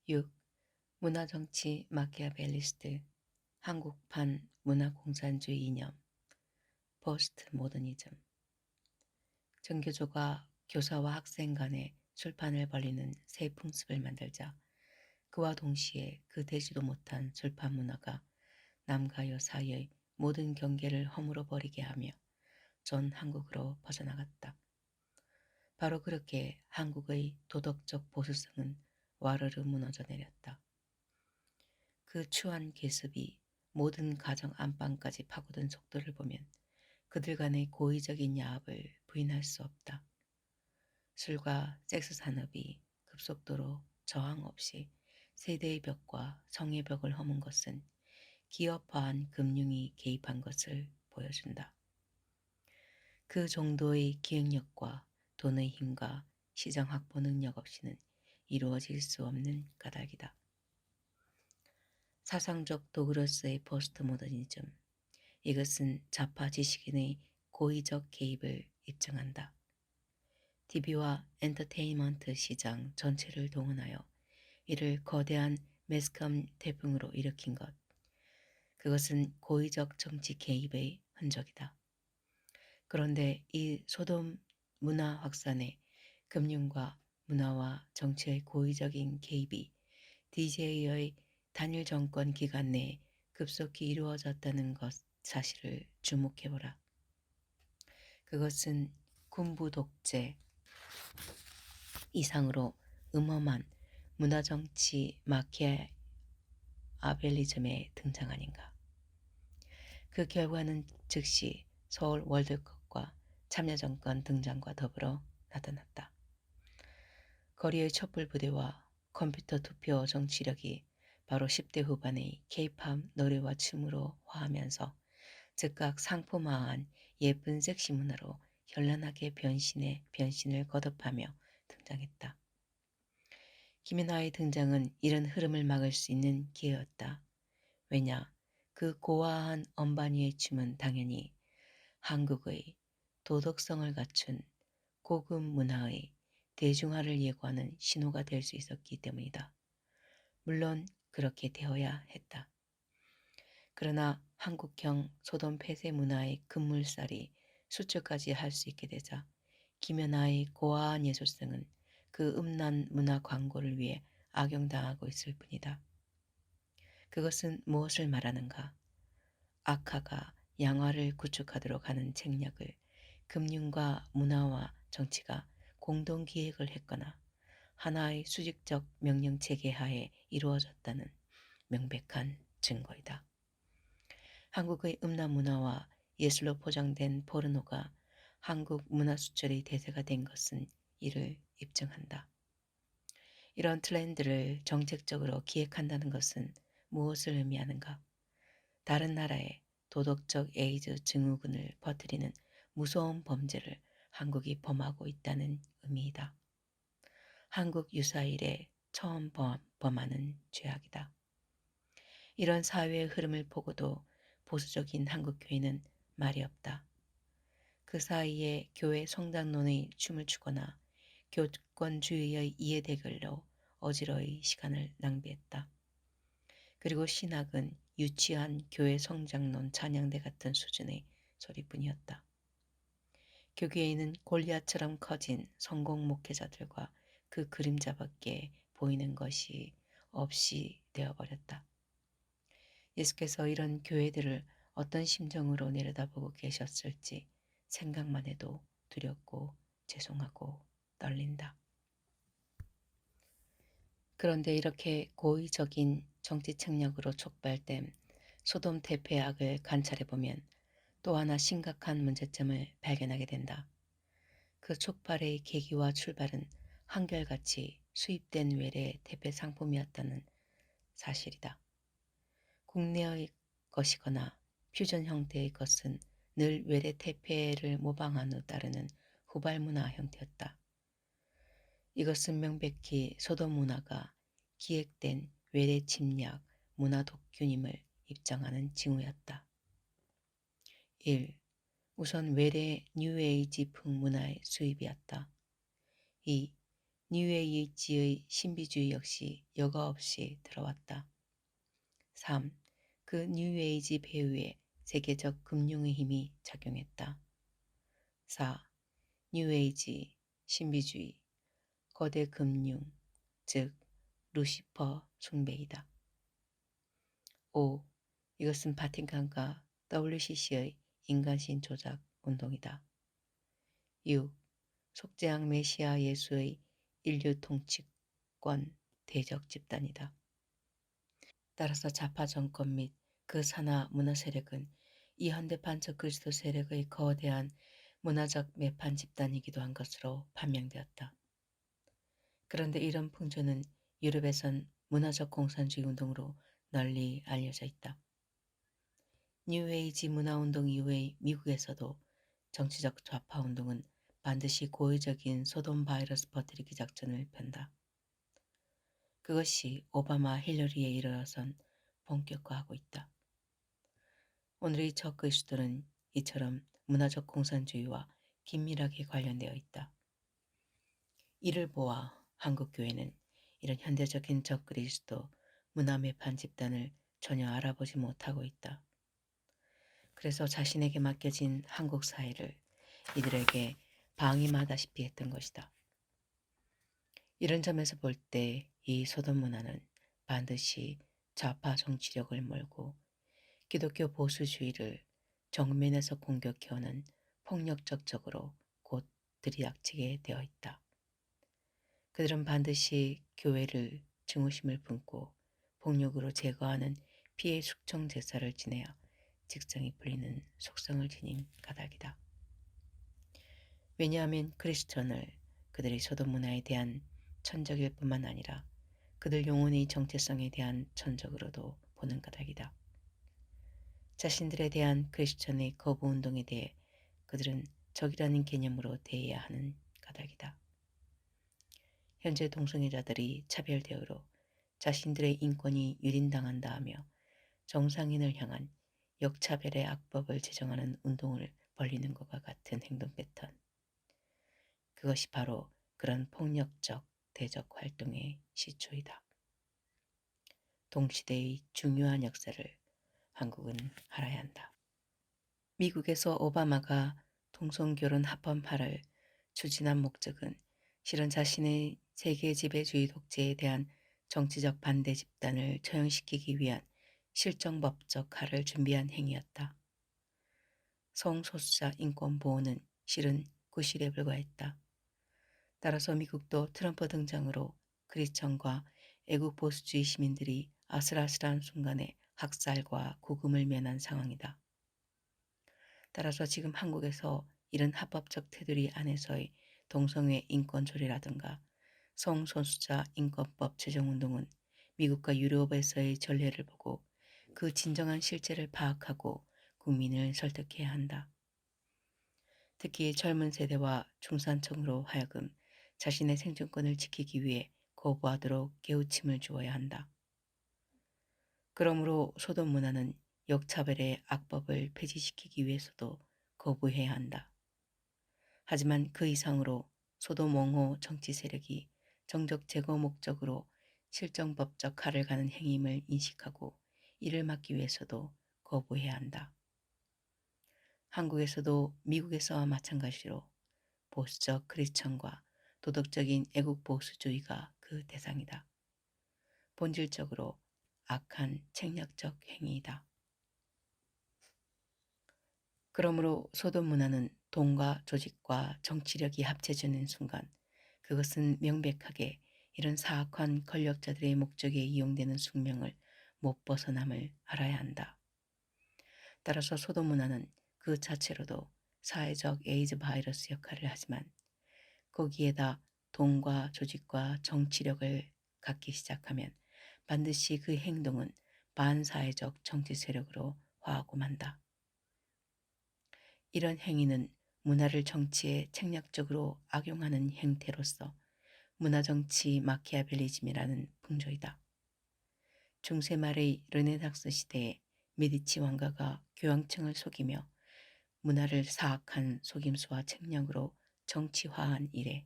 6. 문화정치 마키아벨리스트 한국판 문화공산주의 이념 포스트 모더니즘. 전교조가 교사와 학생 간에 술판을 벌리는 새 풍습을 만들자 그와 동시에 그 되지도 못한 술판 문화가 남과 여 사이의 모든 경계를 허물어 버리게 하며 전 한국으로 퍼져나갔다. 바로 그렇게 한국의 도덕적 보수성은 와르르 무너져 내렸다. 그 추한 계습이 모든 가정 안방까지 파고든 속도를 보면 그들 간의 고의적인 야합을 부인할 수 없다. 술과 섹스 산업이 급속도로 저항 없이 세대의 벽과 성의 벽을 허문 것은 기업화한 금융이 개입한 것을 보여준다. 그 정도의 기획력과 돈의 힘과 시장 확보 능력 없이는 이루어질 수 없는 까닭이다. 사상적 도구로서의 포스트 모더니즘. 이것은 좌파 지식인의 고의적 개입을 입증한다. TV와 엔터테인먼트 시장 전체를 동원하여 이를 거대한 매스컴 태풍으로 일으킨 것. 그것은 고의적 정치 개입의 흔적이다. 그런데 이 소돔 문화 확산에 금융과 문화와 정치의 고의적인 개입이 DJ의 단일 정권 기간 내에 급속히 이루어졌다는 것 사실을 주목해보라. 그것은 군부 독재 이상으로 음험한 문화정치 마키아벨리즘의 등장 아닌가. 그 결과는 즉시 서울 월드컵과 참여정권 등장과 더불어 나타났다. 거리의 촛불부대와 컴퓨터 투표 정치력이 바로 10대 후반의 케이팝 노래와 춤으로 화하면서 즉각 상품화한 예쁜 섹시 문화로 현란하게 변신을 거듭하며 등장했다. 김연아의 등장은 이런 흐름을 막을 수 있는 기회였다. 왜냐, 그 고화한 엄반위의 춤은 당연히 한국의 도덕성을 갖춘 고급 문화의 대중화를 예고하는 신호가 될 수 있었기 때문이다. 물론 그렇게 되어야 했다. 그러나 한국형 소돔 폐쇄 문화의 급물살이 수축까지 할 수 있게 되자 김연아의 고아한 예술성은 그 음란 문화 광고를 위해 악용당하고 있을 뿐이다. 그것은 무엇을 말하는가? 악화가 양화를 구축하도록 하는 책략을 금융과 문화와 정치가 공동 기획을 했거나 하나의 수직적 명령체계 하에 이루어졌다는 명백한 증거이다. 한국의 음란 문화와 예술로 포장된 포르노가 한국 문화수출의 대세가 된 것은 이를 입증한다. 이런 트렌드를 정책적으로 기획한다는 것은 무엇을 의미하는가? 다른 나라에 도덕적 에이즈 증후군을 퍼뜨리는 무서운 범죄를 한국이 범하고 있다는 의미이다. 한국 유사 이래 처음 범하는 죄악이다. 이런 사회의 흐름을 보고도 보수적인 한국교회는 말이 없다. 그 사이에 교회 성장론의 춤을 추거나 교권주의의 이해대결로 어지러이 시간을 낭비했다. 그리고 신학은 유치한 교회 성장론 찬양대 같은 수준의 소리뿐이었다. 교계에는 골리앗처럼 커진 성공 목회자들과 그 그림자밖에 보이는 것이 없이 되어버렸다. 예수께서 이런 교회들을 어떤 심정으로 내려다보고 계셨을지 생각만 해도 두렵고 죄송하고 떨린다. 그런데 이렇게 고의적인 정치 책략으로 촉발된 소돔 대폐악을 관찰해보면 또 하나 심각한 문제점을 발견하게 된다. 그 촉발의 계기와 출발은 한결같이 수입된 외래 대패 상품이었다는 사실이다. 국내의 것이거나 퓨전 형태의 것은 늘 외래 태폐를 모방한 후 따르는 후발 문화 형태였다. 이것은 명백히 소돔 문화가 기획된 외래 침략 문화 독균임을 입증하는 징후였다. 1. 우선 외래 뉴에이지풍 문화의 수입이었다. 2. 뉴에이지의 신비주의 역시 여과 없이 들어왔다. 3. 그 뉴에이지 배후에 세계적 금융의 힘이 작용했다. 4. 뉴에이지, 신비주의, 거대 금융, 즉 루시퍼 숭배이다. 5. 이것은 바티칸과 WCC의 인간신 조작 운동이다. 6. 속죄양 메시아 예수의 인류 통치권 대적 집단이다. 따라서 좌파 정권 및 그 산하 문화 세력은 이 현대판 적그리스도 세력의 거대한 문화적 매판 집단이기도 한 것으로 판명되었다. 그런데 이런 풍조는 유럽에선 문화적 공산주의 운동으로 널리 알려져 있다. 뉴에이지 문화운동 이후의 미국에서도 정치적 좌파 운동은 반드시 고의적인 소돔 바이러스 퍼뜨리기 작전을 편다. 그것이 오바마 힐러리에 이르러선 본격화하고 있다. 오늘의 적그리스도는 이처럼 문화적 공산주의와 긴밀하게 관련되어 있다. 이를 보아 한국교회는 이런 현대적인 적그리스도 문화 매판 집단을 전혀 알아보지 못하고 있다. 그래서 자신에게 맡겨진 한국 사회를 이들에게 방임하다시피 했던 것이다. 이런 점에서 볼 때 이 소돔 문화는 반드시 좌파 정치력을 몰고 기독교 보수주의를 정면에서 공격해오는 폭력적 적으로 곧 들이닥치게 되어 있다. 그들은 반드시 교회를 증오심을 품고 폭력으로 제거하는 피해 숙청 제사를 지내야 직성이 풀리는 속성을 지닌 까닭이다. 왜냐하면 크리스천을 그들의 소돔 문화에 대한 천적일 뿐만 아니라 그들 영혼의 정체성에 대한 천적으로도 보는 까닭이다. 자신들에 대한 크리스천의 거부 운동에 대해 그들은 적이라는 개념으로 대해야 하는 까닭이다. 현재 동성애자들이 차별 대우로 자신들의 인권이 유린당한다 하며 정상인을 향한 역차별의 악법을 제정하는 운동을 벌이는 것과 같은 행동 패턴. 그것이 바로 그런 폭력적 대적 활동의 시초이다. 동시대의 중요한 역사를 한국은 알아야 한다. 미국에서 오바마가 동성결혼 합법화를 추진한 목적은 실은 자신의 세계 지배주의 독재에 대한 정치적 반대 집단을 처형시키기 위한 실정법적 할을 준비한 행위였다. 성소수자 인권 보호는 실은 구실에 불과했다. 따라서 미국도 트럼프 등장으로 크리스천과 애국 보수주의 시민들이 아슬아슬한 순간에 학살과 구금을 면한 상황이다. 따라서 지금 한국에서 이런 합법적 테두리 안에서의 동성애 인권 조례라든가 성소수자 인권법 제정운동은 미국과 유럽에서의 전례를 보고 그 진정한 실제를 파악하고 국민을 설득해야 한다. 특히 젊은 세대와 중산층으로 하여금 자신의 생존권을 지키기 위해 거부하도록 깨우침을 주어야 한다. 그러므로 소돔 문화는 역차별의 악법을 폐지시키기 위해서도 거부해야 한다. 하지만 그 이상으로 소돔 옹호 정치 세력이 정적 제거 목적으로 실정법적 할을 가는 행임을 인식하고 이를 막기 위해서도 거부해야 한다. 한국에서도 미국에서와 마찬가지로 보수적 크리스천과 도덕적인 애국 보수주의가 그 대상이다. 본질적으로 악한 책략적 행위이다. 그러므로 소돔 문화는 돈과 조직과 정치력이 합쳐지는 순간 그것은 명백하게 이런 사악한 권력자들의 목적에 이용되는 숙명을 못 벗어남을 알아야 한다. 따라서 소돔 문화는 그 자체로도 사회적 에이즈 바이러스 역할을 하지만 거기에다 돈과 조직과 정치력을 갖기 시작하면 반드시 그 행동은 반사회적 정치 세력으로 화하고 만다. 이런 행위는 문화를 정치에 책략적으로 악용하는 행태로서 문화정치 마키아벨리즘이라는 풍조이다. 중세 말의 르네상스 시대에 메디치 왕가가 교황청을 속이며 문화를 사악한 속임수와 책략으로 정치화한 이래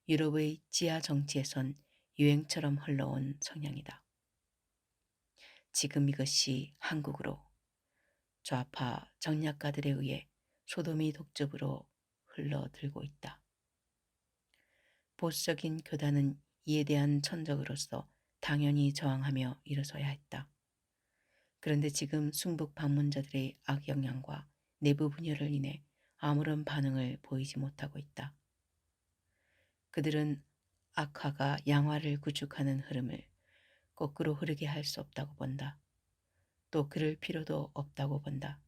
유럽의 지하 정치에선 유행처럼 흘러온 성향이다. 지금 이것이 한국으로 좌파 정략가들에 의해 소돔이 독점으로 흘러들고 있다. 보수적인 교단은 이에 대한 천적으로서 당연히 저항하며 일어서야 했다. 그런데 지금 순북 방문자들의 악영향과 내부 분열을 인해 아무런 반응을 보이지 못하고 있다. 그들은 악화가 양화를 구축하는 흐름을 거꾸로 흐르게 할 수 없다고 본다. 또 그럴 필요도 없다고 본다.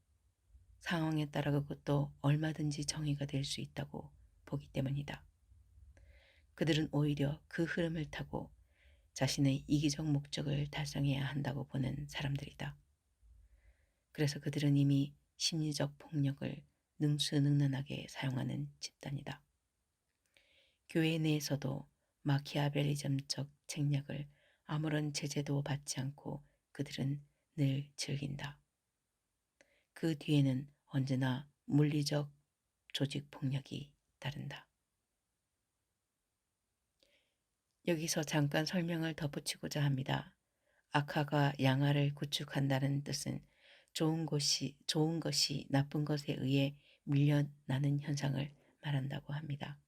상황에 따라 그것도 얼마든지 정의가 될 수 있다고 보기 때문이다. 그들은 오히려 그 흐름을 타고 자신의 이기적 목적을 달성해야 한다고 보는 사람들이다. 그래서 그들은 이미 심리적 폭력을 능수능란하게 사용하는 집단이다. 교회 내에서도 마키아벨리즘적 책략을 아무런 제재도 받지 않고 그들은 늘 즐긴다. 그 뒤에는 언제나 물리적 조직 폭력이 따른다. 여기서 잠깐 설명을 덧붙이고자 합니다. 악화가 양화를 구축한다는 뜻은 좋은 것이 나쁜 것에 의해 밀려나는 현상을 말한다고 합니다.